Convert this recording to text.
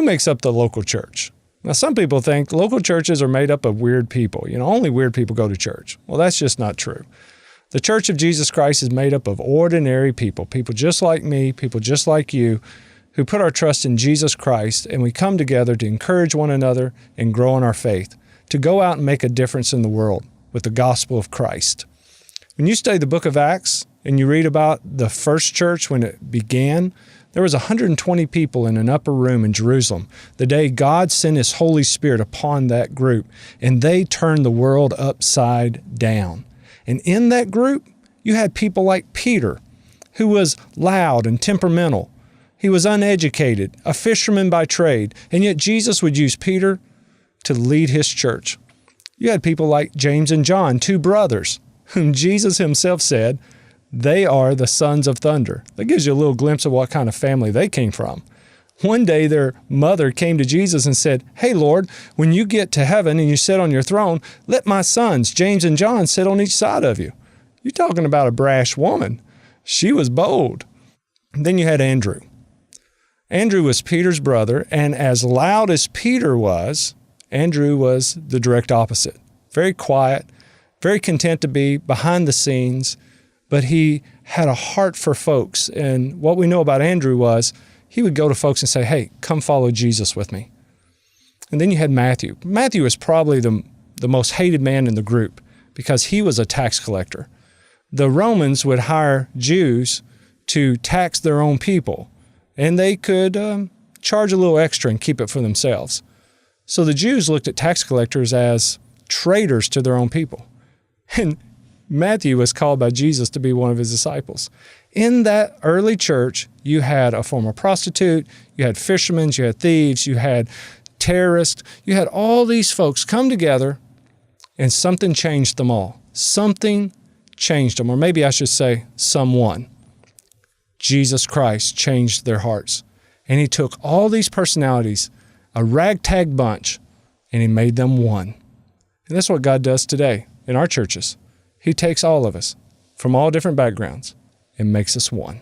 Who makes up the local church? Now, some people think local churches are made up of weird people. Only weird people go to church. Well, that's just not true. The Church of Jesus Christ is made up of ordinary people just like me, people just like you, who put our trust in Jesus Christ, and we come together to encourage one another and grow in our faith, to go out and make a difference in the world with the gospel of Christ. When you study the book of Acts and you read about the first church when it began, there was 120 people in an upper room in Jerusalem the day God sent His Holy Spirit upon that group, and they turned the world upside down. And in that group, you had people like Peter, who was loud and temperamental. He was uneducated, a fisherman by trade, and yet Jesus would use Peter to lead His church. You had people like James and John, two brothers, whom Jesus Himself said, they are the sons of thunder. That gives you a little glimpse of what kind of family they came from. One day their mother came to Jesus and said, "Hey, Lord, when you get to heaven and you sit on your throne, let my sons, James and John, sit on each side of you." You're talking about a brash woman. She was bold. Then you had Andrew. Andrew was Peter's brother, and as loud as Peter was, Andrew was the direct opposite. Very quiet, very content to be behind the scenes, but he had a heart for folks. And what we know about Andrew was he would go to folks and say, "Hey, come follow Jesus with me." And then you had Matthew. Matthew was probably the most hated man in the group because he was a tax collector. The Romans would hire Jews to tax their own people, and they could charge a little extra and keep it for themselves. So the Jews looked at tax collectors as traitors to their own people. And Matthew was called by Jesus to be one of His disciples. In that early church, you had a former prostitute, you had fishermen, you had thieves, you had terrorists, you had all these folks come together, and something changed them all. Something changed them, or maybe I should say someone. Jesus Christ changed their hearts. And He took all these personalities, a ragtag bunch, and He made them one. And that's what God does today in our churches. He takes all of us from all different backgrounds and makes us one.